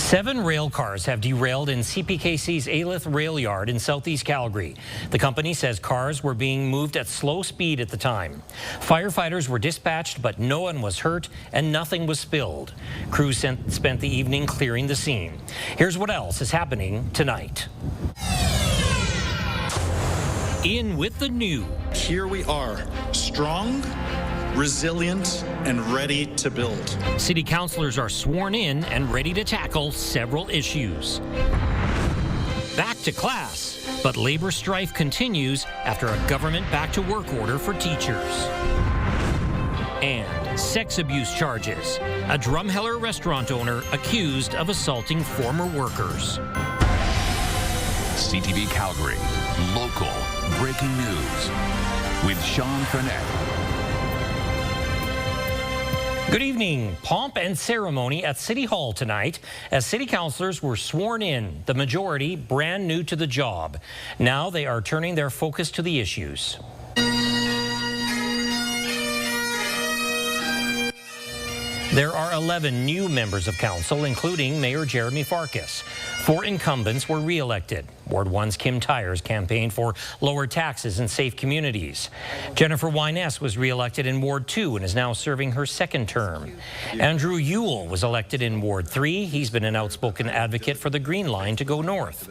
7 rail cars have derailed in CPKC's Alyth rail yard in southeast Calgary. The company says cars were being moved at slow speed at the time. Firefighters were dispatched, but no one was hurt and nothing was spilled. Crews spent the evening clearing the scene. Here's what else is happening tonight. In with the new. Here we are, strong, resilient, and ready to build. City councillors are sworn in and ready to tackle several issues. Back to class, but labor strife continues after a government back-to-work order for teachers. And sex abuse charges. A Drumheller restaurant owner accused of assaulting former workers. CTV Calgary, local breaking news with Sean Frenette. Good evening. Pomp and ceremony at City Hall tonight as city councillors were sworn in, the majority brand new to the job. Now they are turning their focus to the issues. There are 11 new members of council, including Mayor Jeromy Farkas. 4 incumbents were re-elected. Ward 1's Kim Tyers campaigned for lower taxes and safe communities. Jennifer Wyness was re-elected in Ward 2 and is now serving her 2nd term. Andrew Ewell was elected in Ward 3. He's been an outspoken advocate for the Green Line to go north.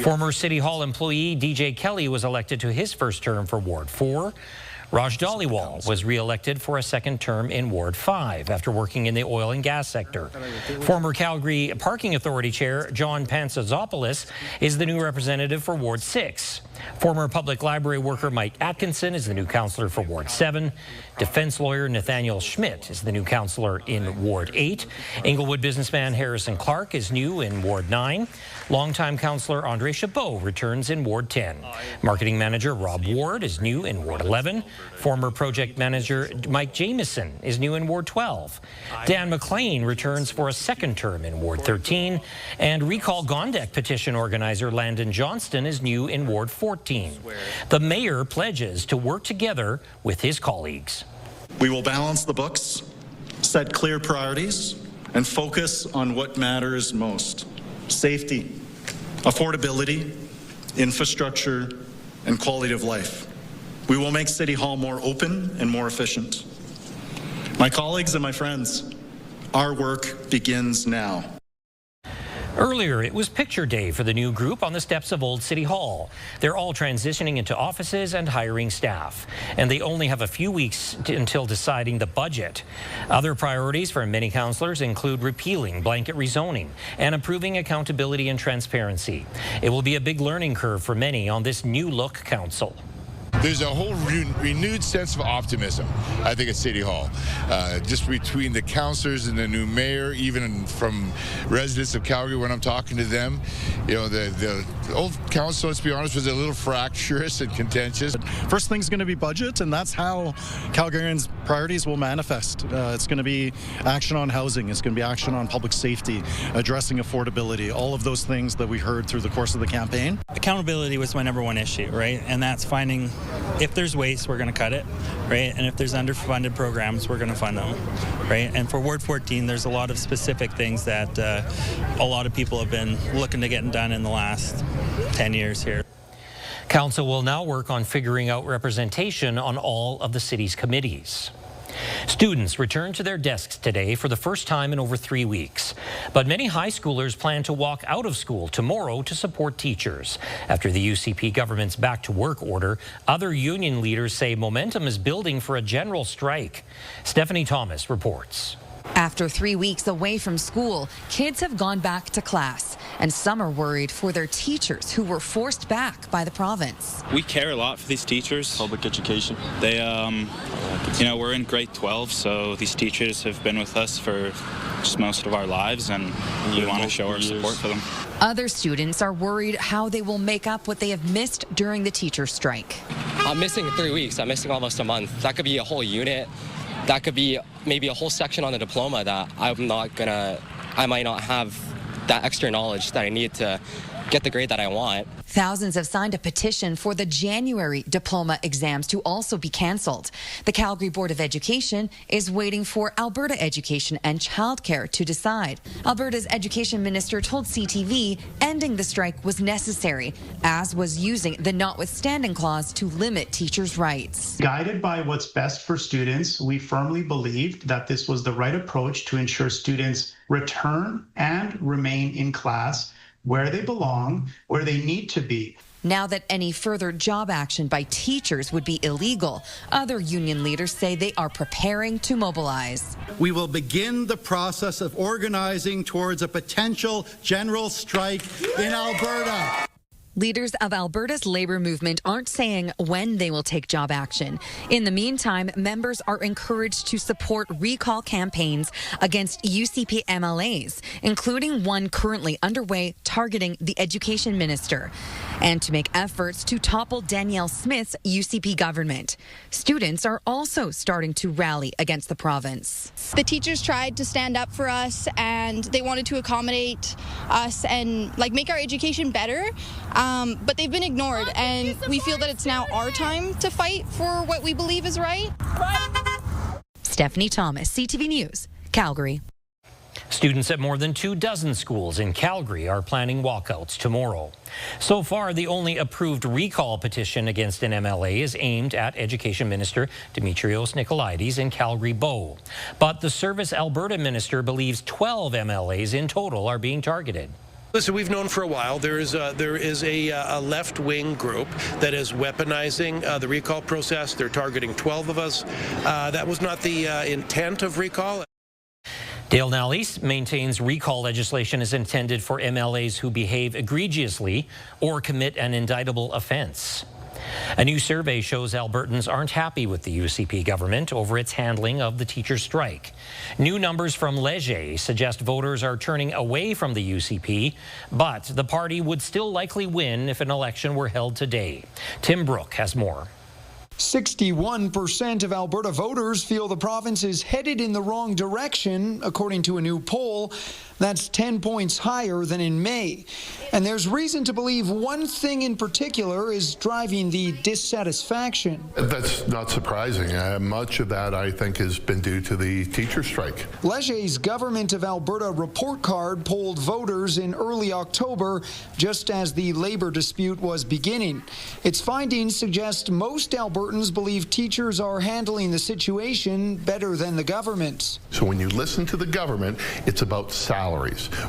Former City Hall employee DJ Kelly was elected to his 1st term for Ward 4. Raj Dhaliwal was re-elected for a 2nd term in Ward 5 after working in the oil and gas sector. Former Calgary Parking Authority Chair John Pantsazopoulos is the new representative for Ward 6. Former public library worker Mike Atkinson is the new councillor for Ward 7. Defense lawyer Nathaniel Schmidt is the new councillor in Ward 8. Inglewood businessman Harrison Clark is new in Ward 9. Longtime councillor Andre Chabot returns in Ward 10. Marketing manager Rob Ward is new in Ward 11. Former project manager Mike Jamieson is new in Ward 12. Dan McLean returns for a 2nd term in Ward 13. And Recall Gondek petition organizer Landon Johnston is new in Ward 14. The mayor pledges to work together with his colleagues. We will balance the books, set clear priorities, and focus on what matters most: safety, affordability, infrastructure, and quality of life. We will make City Hall more open and more efficient. My colleagues and my friends, our work begins now. Earlier, it was picture day for the new group on the steps of Old City Hall. They're all transitioning into offices and hiring staff, and they only have a few weeks until deciding the budget. Other priorities for many councillors include repealing blanket rezoning and improving accountability and transparency. It will be a big learning curve for many on this new look council. There's a whole renewed sense of optimism, I think, at City Hall. Just between the councillors and the new mayor, even from residents of Calgary when I'm talking to them. You know, the old council, let's be honest, was a little fractious and contentious. First thing's going to be budget, and that's how Calgarians' priorities will manifest. It's going to be action on housing. It's going to be action on public safety, addressing affordability, all of those things that we heard through the course of the campaign. Accountability was my #1 issue, right? And that's finding, if there's waste, we're going to cut it, right? And if there's underfunded programs, we're going to fund them, right? And for Ward 14, there's a lot of specific things that a lot of people have been looking to get done in the last 10 years here. Council will now work on figuring out representation on all of the city's committees. Students return to their desks today for the first time in over 3 weeks. But many high schoolers plan to walk out of school tomorrow to support teachers. After the UCP government's back-to-work order, other union leaders say momentum is building for a general strike. Stephanie Thomas reports. After 3 weeks away from school, kids have gone back to class, and some are worried for their teachers who were forced back by the province. We care a lot for these teachers. Public education. They, you know, we're in grade 12, so these teachers have been with us for just most of our lives, and we want to show our support for them. Other students are worried how they will make up what they have missed during the teacher strike. I'm missing 3 weeks. I'm missing almost a month. That could be a whole unit. That could be maybe a whole section on the diploma that I might not have that extra knowledge that I need to get the grade that I want. Thousands have signed a petition for the January diploma exams to also be cancelled. The Calgary Board of Education is waiting for Alberta Education and Childcare to decide. Alberta's Education Minister told CTV ending the strike was necessary, as was using the notwithstanding clause to limit teachers' rights. Guided by what's best for students, we firmly believed that this was the right approach to ensure students return and remain in class where they belong, where they need to be. Now that any further job action by teachers would be illegal, other union leaders say they are preparing to mobilize. We will begin the process of organizing towards a potential general strike in Alberta. Leaders of Alberta's labour movement aren't saying when they will take job action. In the meantime, members are encouraged to support recall campaigns against UCP MLAs, including one currently underway targeting the education minister, and to make efforts to topple Danielle Smith's UCP government. Students are also starting to rally against the province. The teachers tried to stand up for us, and they wanted to accommodate us and make our education better. But they've been ignored, and we feel that it's now our time to fight for what we believe is right. Stephanie Thomas, CTV News, Calgary. Students at more than 24 schools in Calgary are planning walkouts tomorrow. So far, the only approved recall petition against an MLA is aimed at Education Minister Dimitrios Nicolaides in Calgary-Bow. But the Service Alberta Minister believes 12 MLAs in total are being targeted. Listen, we've known for a while there is a left-wing group that is weaponizing the recall process. They're targeting 12 of us. That was not the intent of recall. Dale Nallis maintains recall legislation is intended for MLAs who behave egregiously or commit an indictable offense. A new survey shows Albertans aren't happy with the UCP government over its handling of the teachers' strike. New numbers from Leger suggest voters are turning away from the UCP, but the party would still likely win if an election were held today. Tim Brooke has more. 61% of Alberta voters feel the province is headed in the wrong direction, according to a new poll. That's 10 points higher than in May. And there's reason to believe one thing in particular is driving the dissatisfaction. That's not surprising. Much of that, I think, has been due to the teacher strike. Leger's Government of Alberta report card polled voters in early October, just as the labour dispute was beginning. Its findings suggest most Albertans believe teachers are handling the situation better than the government. So when you listen to the government, it's about salaries.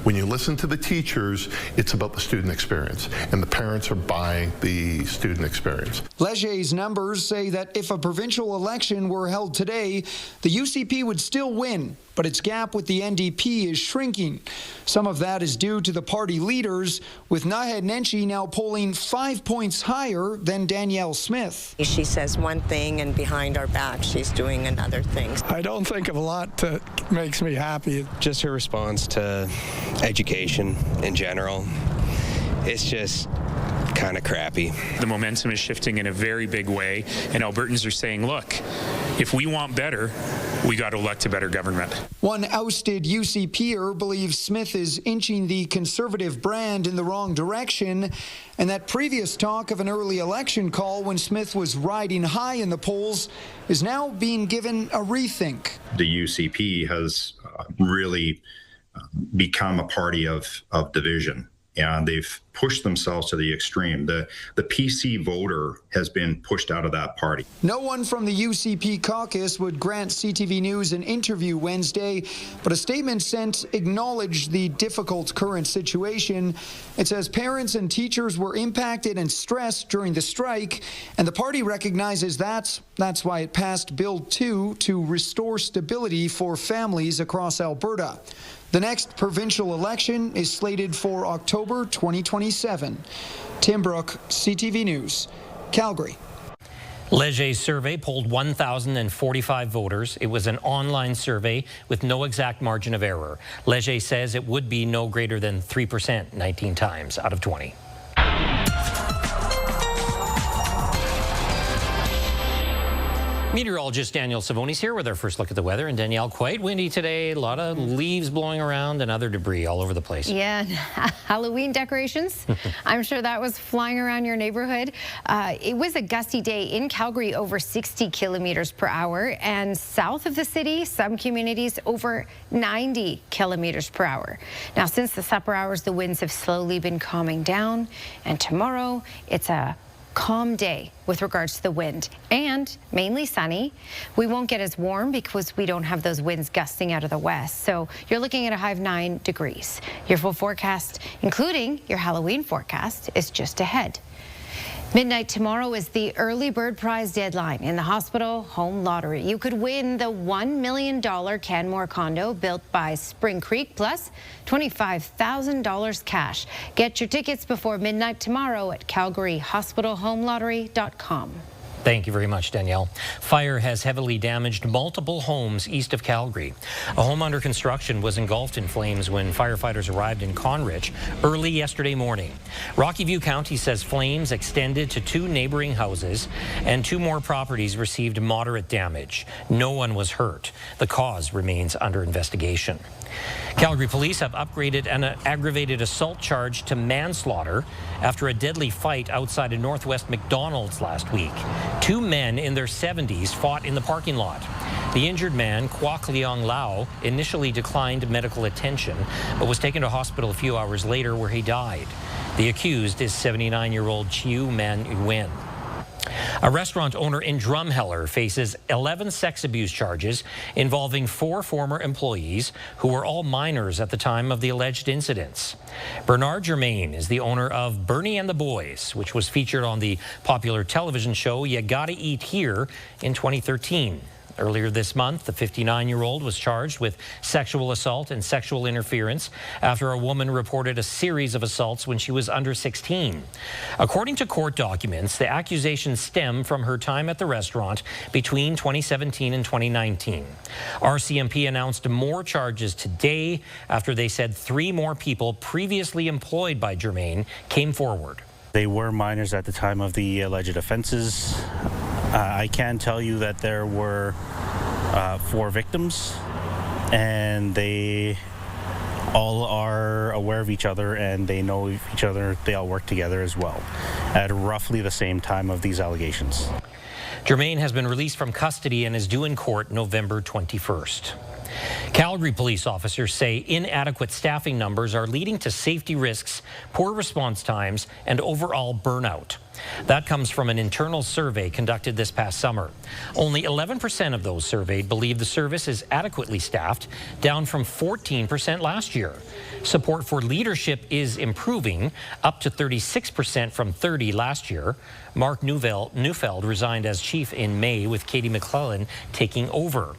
When you listen to the teachers, it's about the student experience, and the parents are buying the student experience. Leger's numbers say that if a provincial election were held today, the UCP would still win, but its gap with the NDP is shrinking. Some of that is due to the party leaders, with Naheed Nenshi now polling 5 points higher than Danielle Smith. She says one thing, and behind our back, she's doing another thing. I don't think of a lot that makes me happy. Just her response to education in general. It's just kind of crappy. The momentum is shifting in a very big way, and Albertans are saying, look, if we want better, we got to elect a better government. One ousted UCPer believes Smith is inching the Conservative brand in the wrong direction, and that previous talk of an early election call when Smith was riding high in the polls is now being given a rethink. The UCP has really become a party of division, and they've pushed themselves to the extreme. The PC voter has been pushed out of that party. No one from the UCP caucus would grant CTV News an interview Wednesday, but a statement sent acknowledged the difficult current situation. It says parents and teachers were impacted and stressed during the strike, and the party recognizes that's why it passed Bill 2 to restore stability for families across Alberta. The next provincial election is slated for October 2027. Tim Brooke, CTV News, Calgary. Leger's survey polled 1,045 voters. It was an online survey with no exact margin of error. Leger says it would be no greater than 3%, 19 times out of 20. Meteorologist Danielle Savonis here with our first look at the weather. And Danielle, quite windy today. A lot of leaves blowing around and other debris all over the place. Yeah, Halloween decorations. I'm sure that was flying around your neighborhood. It was a gusty day in Calgary, over 60 kilometers per hour. And south of the city, some communities over 90 kilometers per hour. Now, since the supper hours, the winds have slowly been calming down. And tomorrow, it's a calm day with regards to the wind and mainly sunny. We won't get as warm because we don't have those winds gusting out of the west. So you're looking at a high of 9 degrees. Your full forecast, including your Halloween forecast, is just ahead. Midnight tomorrow is the early bird prize deadline in the Hospital Home Lottery. You could win the $1 million Canmore condo built by Spring Creek, plus $25,000 cash. Get your tickets before midnight tomorrow at calgaryhospitalhomelottery.com. Thank you very much, Danielle. Fire has heavily damaged multiple homes east of Calgary. A home under construction was engulfed in flames when firefighters arrived in Conrich early yesterday morning. Rocky View County says flames extended to 2 neighboring houses and 2 more properties received moderate damage. No one was hurt. The cause remains under investigation. Calgary police have upgraded an aggravated assault charge to manslaughter after a deadly fight outside a Northwest McDonald's last week. 2 men in their 70s fought in the parking lot. The injured man, Kwok Leong Lau, initially declined medical attention, but was taken to hospital a few hours later where he died. The accused is 79-year-old Chiu Man Nguyen. A restaurant owner in Drumheller faces 11 sex abuse charges involving 4 former employees who were all minors at the time of the alleged incidents. Bernard Germain is the owner of Bernie and the Boys, which was featured on the popular television show You Gotta Eat Here in 2013. Earlier this month, the 59-year-old was charged with sexual assault and sexual interference after a woman reported a series of assaults when she was under 16. According to court documents, the accusations stem from her time at the restaurant between 2017 and 2019. RCMP announced more charges today after they said 3 more people previously employed by Germain came forward. They were minors at the time of the alleged offenses. I can tell you that there were 4 victims, and they all are aware of each other and they know each other. They all work together as well at roughly the same time of these allegations. Germain has been released from custody and is due in court November 21st. Calgary police officers say inadequate staffing numbers are leading to safety risks, poor response times, and overall burnout. That comes from an internal survey conducted this past summer. Only 11% of those surveyed believe the service is adequately staffed, down from 14% last year. Support for leadership is improving, up to 36% from 30% last year. Mark Neufeld resigned as chief in May, with Katie McClellan taking over.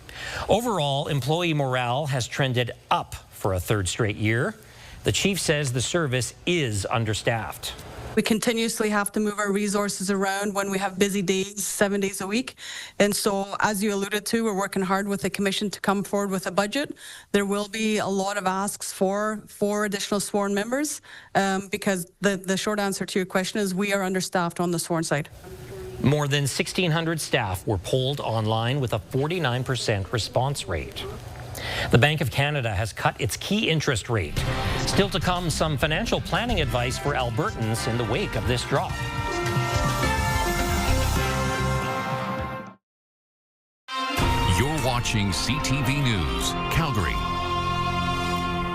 Overall, employee morale has trended up for a 3rd straight year. The chief says the service is understaffed. We continuously have to move our resources around when we have busy days, 7 days a week. And so, as you alluded to, we're working hard with the commission to come forward with a budget. There will be a lot of asks for additional sworn members because the short answer to your question is we are understaffed on the sworn side. More than 1,600 staff were polled online with a 49% response rate. The Bank of Canada has cut its key interest rate. Still to come, some financial planning advice for Albertans in the wake of this drop. You're watching CTV News, Calgary.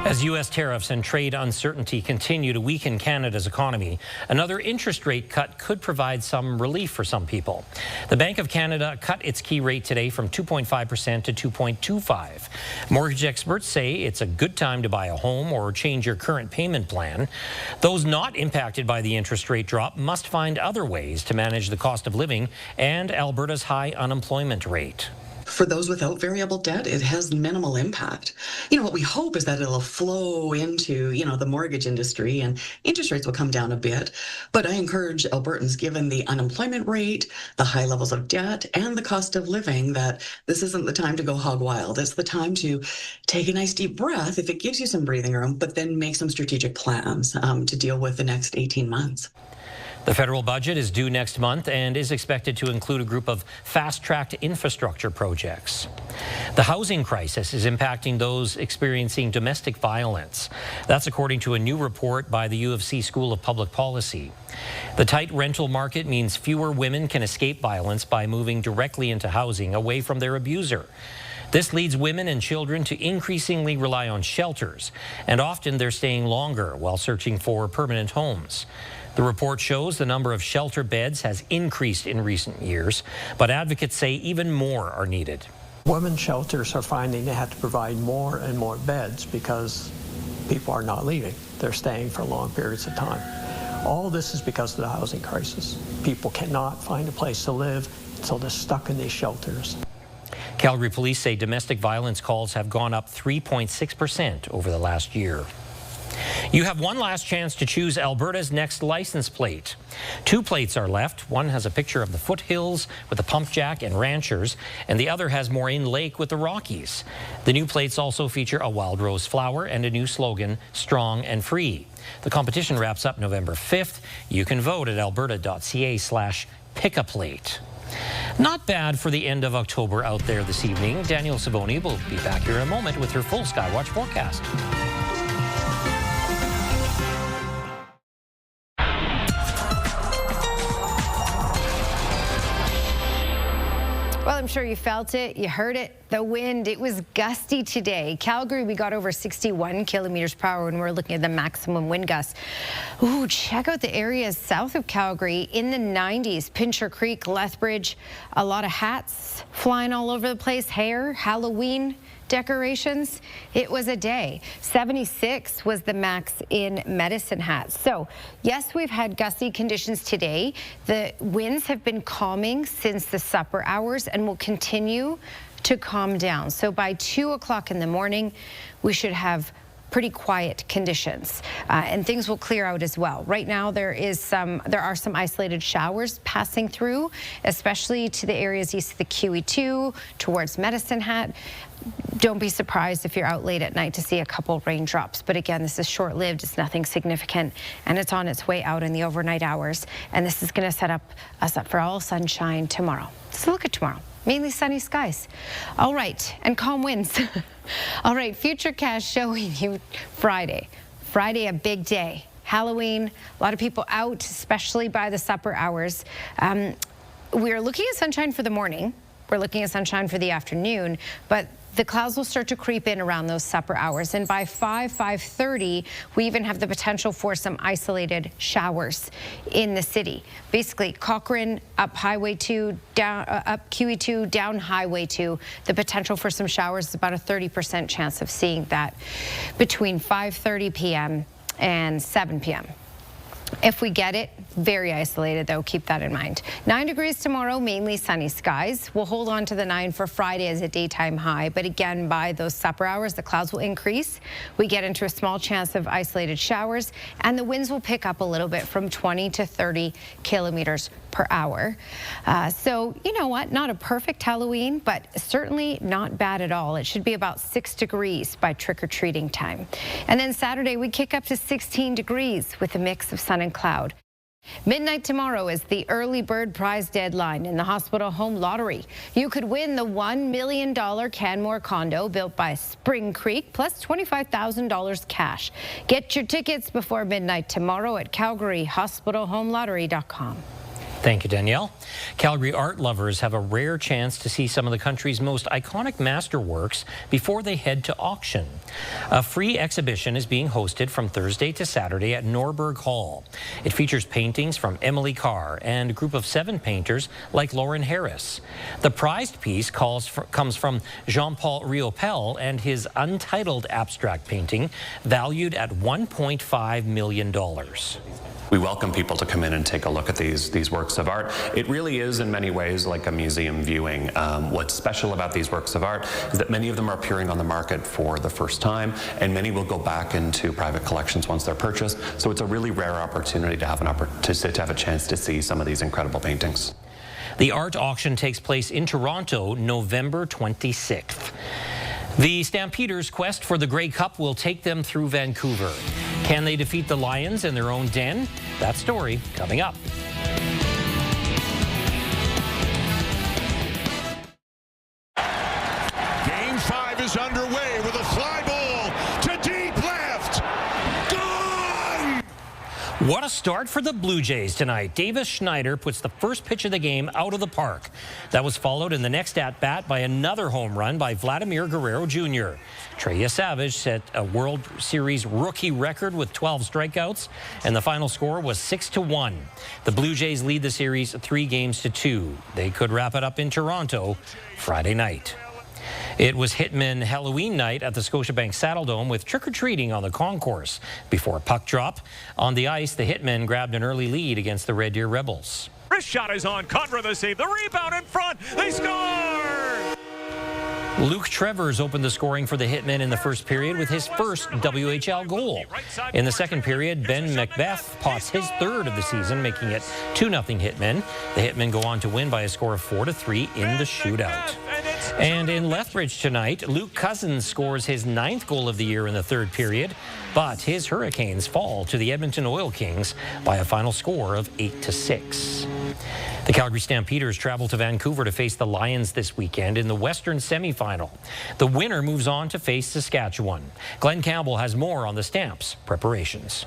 As U.S. tariffs and trade uncertainty continue to weaken Canada's economy, another interest rate cut could provide some relief for some people. The Bank of Canada cut its key rate today from 2.5% to 2.25%. Mortgage experts say it's a good time to buy a home or change your current payment plan. Those not impacted by the interest rate drop must find other ways to manage the cost of living and Alberta's high unemployment rate. For those without variable debt, it has minimal impact. What we hope is that it'll flow into, the mortgage industry and interest rates will come down a bit. But I encourage Albertans, given the unemployment rate, the high levels of debt, and the cost of living, that this isn't the time to go hog wild. It's the time to take a nice deep breath if it gives you some breathing room, but then make some strategic plans to deal with the next 18 months. The federal budget is due next month and is expected to include a group of fast-tracked infrastructure projects. The housing crisis is impacting those experiencing domestic violence. That's according to a new report by the U of C School of Public Policy. The tight rental market means fewer women can escape violence by moving directly into housing away from their abuser. This leads women and children to increasingly rely on shelters, and often they're staying longer while searching for permanent homes. The report shows the number of shelter beds has increased in recent years, but advocates say even more are needed. Women's shelters are finding they have to provide more and more beds because people are not leaving. They're staying for long periods of time. All this is because of the housing crisis. People cannot find a place to live, so they're stuck in these shelters. Calgary police say domestic violence calls have gone up 3.6% over the last year. You have one last chance to choose Alberta's next license plate. 2 plates are left. One has a picture of the foothills with the pump jack and ranchers, and the other has Moraine Lake with the Rockies. The new plates also feature a wild rose flower and a new slogan, Strong and Free. The competition wraps up November 5th. You can vote at alberta.ca/pick-a-plate. Not bad for the end of October out there this evening. Danielle Savoni will be back here in a moment with her full Skywatch forecast. Well, I'm sure you felt it, you heard it, the wind, it was gusty today. Calgary, we got over 61 kilometers per hour when we're looking at the maximum wind gusts. Ooh, check out the areas south of Calgary in the 90s. Pincher Creek, Lethbridge, a lot of hats flying all over the place, hair, Halloween decorations. It was a day. 76 was the max in Medicine Hat. So yes, we've had gusty conditions today. The winds have been calming since the supper hours and will continue to calm down. So by 2 o'clock in the morning, we should have pretty quiet conditions, and things will clear out as well. Right now, there are some isolated showers passing through, especially to the areas east of the QE2 towards Medicine Hat. Don't be surprised if you're out late at night to see a couple raindrops. But again, this is short-lived. It's nothing significant, and it's on its way out in the overnight hours. And this is going to set us up for all sunshine tomorrow. So look at tomorrow. Mainly sunny skies. All right, and calm winds. All right, Futurecast showing you Friday. Friday, a big day. Halloween, a lot of people out, especially by the supper hours. We're looking at sunshine for the morning. We're looking at sunshine for the afternoon, but the clouds will start to creep in around those supper hours. And by 5:30, we even have the potential for some isolated showers in the city. Basically, Cochrane up Highway 2, down up QE2, down Highway 2. The potential for some showers is about a 30% chance of seeing that between 5:30 p.m. and 7 p.m. If we get it, very isolated though, keep that in mind. 9 degrees tomorrow, mainly sunny skies. We'll hold on to the 9 for Friday as a daytime high, but again, by those supper hours, the clouds will increase. We get into a small chance of isolated showers, and the winds will pick up a little bit from 20 to 30 kilometers per hour. So, you know what, not a perfect Halloween, but certainly not bad at all. It should be about 6 degrees by trick-or-treating time. And then Saturday, we kick up to 16 degrees with a mix of sun and cloud. Midnight tomorrow is the early bird prize deadline in the Hospital Home Lottery. You could win the $1 million Canmore condo built by Spring Creek, plus $25,000 cash. Get your tickets before midnight tomorrow at CalgaryHospitalHomeLottery.com. Thank you, Danielle. Calgary art lovers have a rare chance to see some of the country's most iconic masterworks before they head to auction. A free exhibition is being hosted from Thursday to Saturday at Norberg Hall. It features paintings from Emily Carr and a group of 7 painters like Lauren Harris. The prized piece comes from Jean-Paul Riopel and his untitled abstract painting valued at $1.5 million. We welcome people to come in and take a look at these works of art. It really is in many ways like a museum viewing. What's special about these works of art is that many of them are appearing on the market for the first time, and many will go back into private collections once they're purchased. So it's a really rare opportunity to have a chance to see some of these incredible paintings. The art auction takes place in Toronto, November 26th. The Stampeders' quest for the Grey Cup will take them through Vancouver. Can they defeat the Lions in their own den? That story coming up. Game 5 is underway with a fly ball to deep left. Gone! What a start for the Blue Jays tonight. Davis Schneider puts the first pitch of the game out of the park. That was followed in the next at-bat by another home run by Vladimir Guerrero Jr. Treya Savage set a World Series rookie record with 12 strikeouts, and the final score was 6-1. The Blue Jays lead the series 3-2. They could wrap it up in Toronto Friday night. It was Hitman Halloween night at the Scotiabank Saddledome with trick-or-treating on the concourse. Before puck drop, on the ice, the Hitmen grabbed an early lead against the Red Deer Rebels. Wrist shot is on. Conra the save. The rebound in front. They score! Luke Trevors opened the scoring for the Hitmen in the first period with his first WHL goal. In the second period, Ben Macbeth pots his third of the season, making it 2-0 Hitmen. The Hitmen go on to win by a score of 4-3 in the shootout. And in Lethbridge tonight, Luke Cousins scores his 9th goal of the year in the third period, but his Hurricanes fall to the Edmonton Oil Kings by a final score of 8-6. The Calgary Stampeders travel to Vancouver to face the Lions this weekend in the Western semifinal. The winner moves on to face Saskatchewan. Glenn Campbell has more on the Stamps' preparations.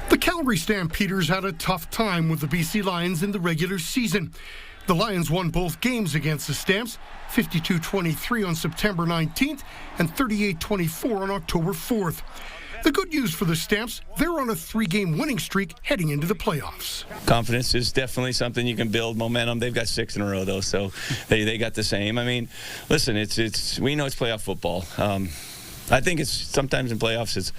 The Calgary Stampeders had a tough time with the BC Lions in the regular season. The Lions won both games against the Stamps, 52-23 on September 19th and 38-24 on October 4th. The good news for the Stamps, they're on a 3-game winning streak heading into the playoffs. Confidence is definitely something you can build momentum. They've got 6 in a row, though, so they got the same. I mean, listen, we know it's playoff football. I think it's sometimes in playoffs, it's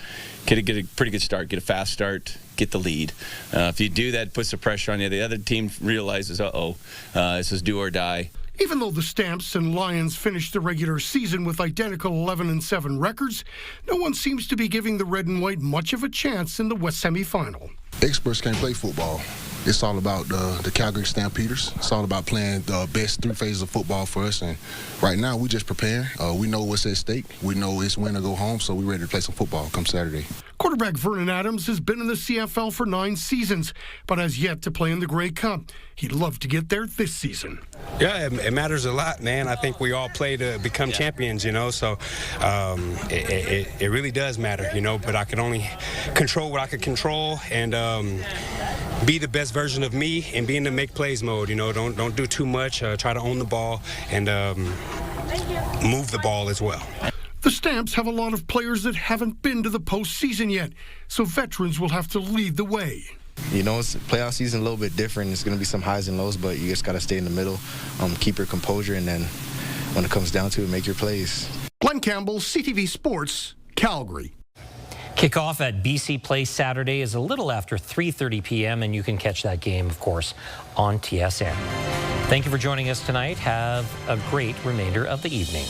get a pretty good start, get a fast start, get the lead. If you do that, it puts the pressure on you. The other team realizes, this is do or die. Even though the Stamps and Lions finished the regular season with identical 11-7 records, no one seems to be giving the red and white much of a chance in the West semifinal. Experts can't play football. It's all about the Calgary Stampeders. It's all about playing the best 3 phases of football for us. And right now, we're just preparing. We know what's at stake. We know it's win or go home, so we're ready to play some football come Saturday. Quarterback Vernon Adams has been in the CFL for 9 seasons, but has yet to play in the Grey Cup. He'd love to get there this season. Yeah, it matters a lot, man. I think we all play to become champions, so it really does matter, but I can only control what I can control and be the best version of me and be in the make plays mode. Don't do too much. Try to own the ball and move the ball as well. The Stamps have a lot of players that haven't been to the postseason yet, so veterans will have to lead the way. It's playoff season a little bit different. It's going to be some highs and lows, but you just got to stay in the middle, keep your composure, and then when it comes down to it, make your plays. Glenn Campbell, CTV Sports, Calgary. Kickoff at BC Place Saturday is a little after 3:30 p.m., and you can catch that game, of course, on TSN. Thank you for joining us tonight. Have a great remainder of the evening.